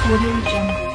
Audio Jungle.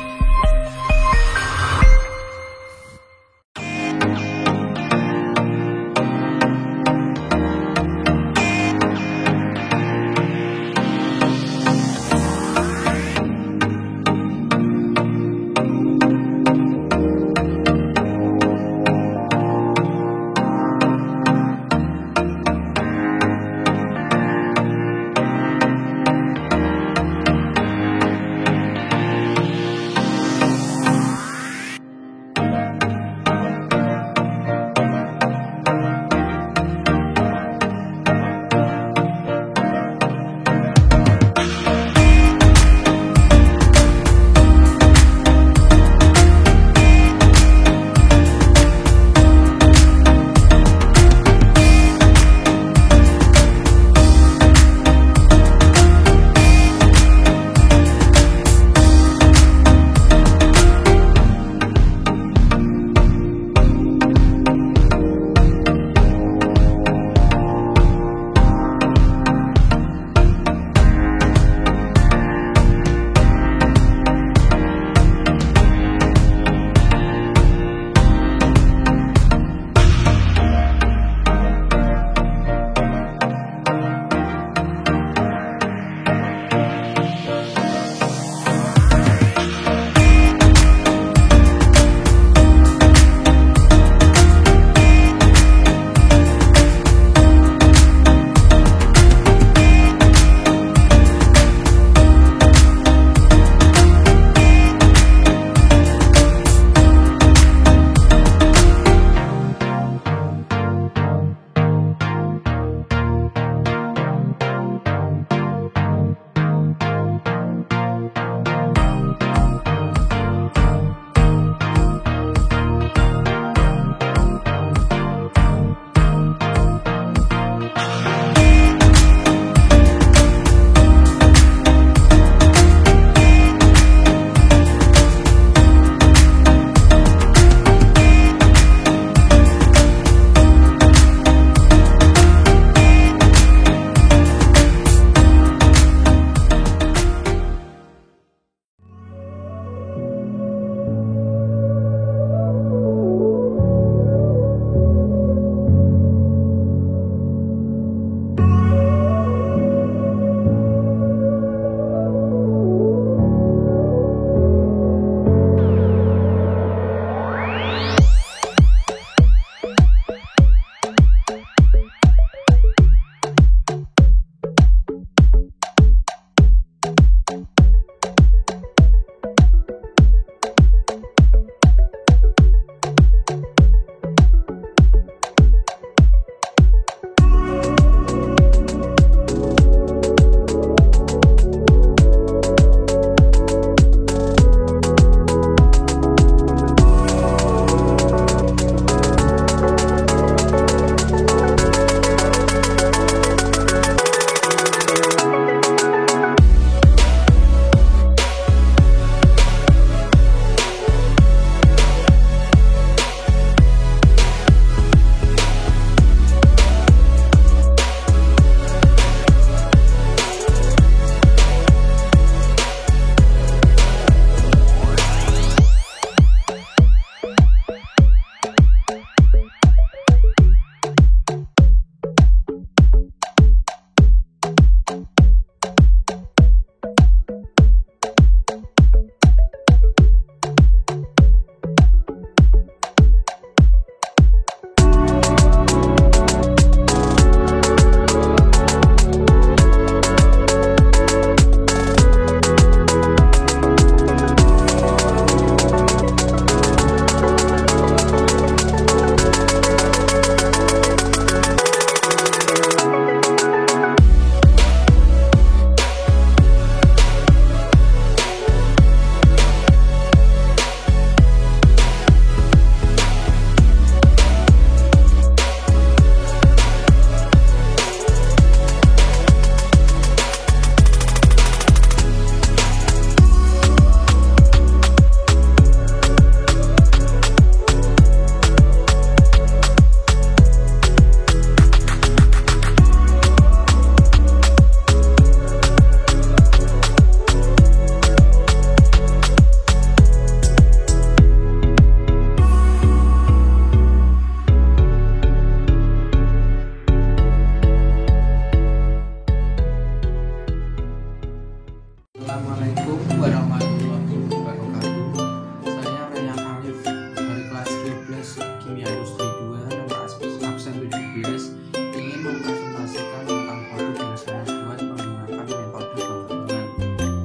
Assalamualaikum warahmatullahi wabarakatuh. Saya Raya Khalif dari kelas 12 Kimia Industri 2 nomor absen 17 ingin mempresentasikan tentang produk yang saya buat menggunakan metode pengeringan,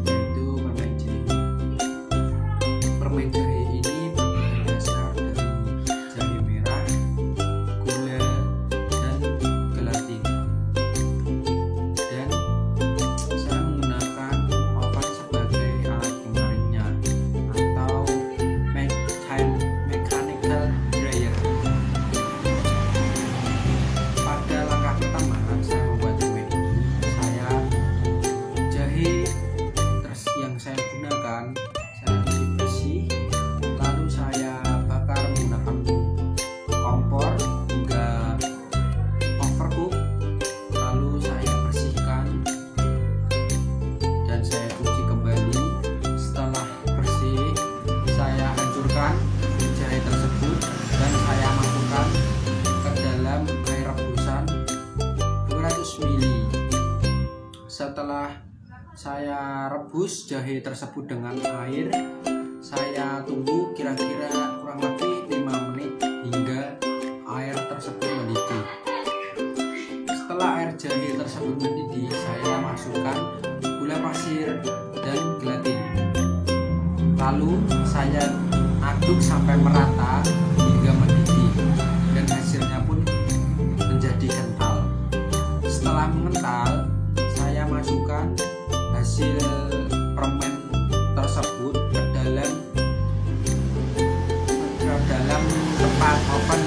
yaitu permen jahe. Permen jahe ini berbahan dasar dari jahe merah, gula, dan gelatin. Dan saya menggunakan oven sebagai alat pengeringnya atau mechanical dryer. Pada langkah pertama saya membuat permen ini, jahe yang saya gunakan saya cuci bersih, lalu saya bakar menggunakan kompor hingga overcook, lalu saya bersihkan dan saya cuci kembali. Setelah bersih, saya hancurkan jahe tersebut dan saya masukkan ke dalam air rebusan 200 ml. Setelah saya rebus jahe tersebut dengan air, saya tunggu kira-kira kurang lebih 5 menit hingga air tersebut mendidih. Setelah air jahe tersebut mendidih, saya masukkan gula pasir dan gelatin. Lalu saya aduk sampai merata hingga mendidih dan hasilnya pun menjadi kental. Setelah mengental, saya masukkan hasil permen tersebut ke dalam tempat oven.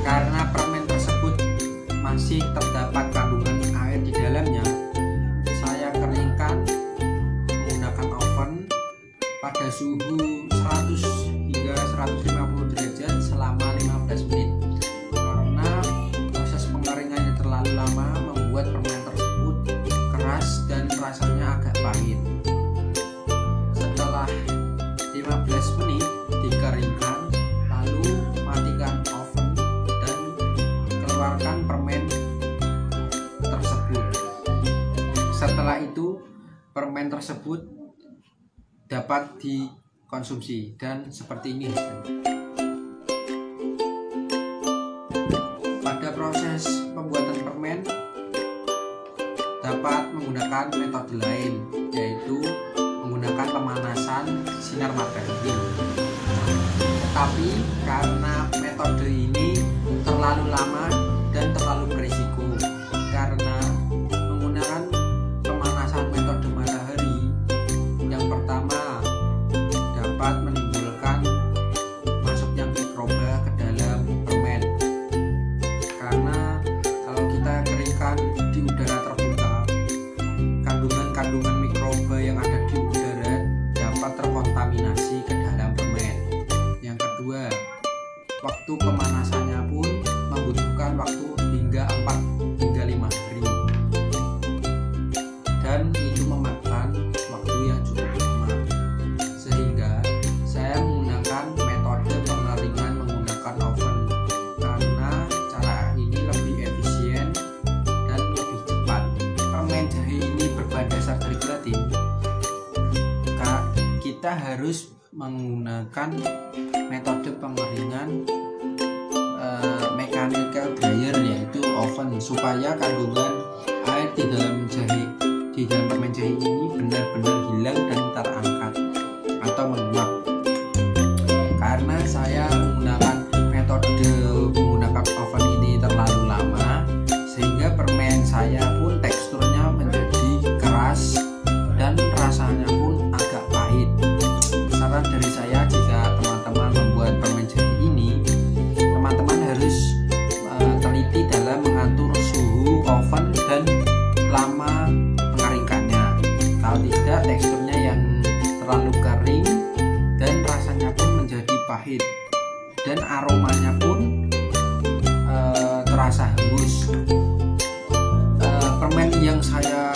Karena permen tersebut masih terdapat kandungan air di dalamnya, saya keringkan menggunakan oven pada suhu 100 hingga 150 derajat selama 15 menit. Karena proses pengeringannya terlalu lama membuat permen tersebut keras dan rasanya agak pahit. Setelah 15 menit dikeringkan, lalu matikan oven dan keluarkan permen tersebut. Setelah itu permen tersebut dapat dikonsumsi dan seperti ini hasilnya. Pada proses pembuatan permen dapat menggunakan metode lain, yaitu menggunakan pemanasan sinar matahari. Tetapi karena metode ini terlalu lama dan terlalu berisiko, karena menggunakan pemanasan metode matahari, yang pertama dapat menimbulkan masuknya mikroba ke dalam permen. Karena kalau kita keringkan di udara terbuka, kandungan mikroba yang ada di udara dapat terkontaminasi ke dalam permen. Yang kedua, waktu pemanasannya pun membutuhkan waktu hingga 4 hingga 5 hari, dan itu memakan waktu yang cukup lama. Sehingga saya menggunakan metode pengeringan menggunakan oven, karena cara ini lebih efisien dan lebih cepat. Permen jahe ini berbahan dasar dari gelatin. Kita harus menggunakan metode pengeringan mechanical dryer, yaitu oven, supaya kandungan air di dalam permen jahe ini benar-benar hilang dan terangkat atau menguap. Karena saya menggunakan metode menggunakan oven ini terlalu lama, sehingga permen saya pun teksturnya menjadi keras dan rasanya pun agak pahit. Saran dari saya, jika teman-teman membuat permen jahe ini, teman-teman harus teliti dalam mengatur suhu oven dan lama mengeringkannya. Kalau tidak, teksturnya yang terlalu kering dan rasanya pun menjadi pahit dan aromanya pun terasa hangus. Permen yang saya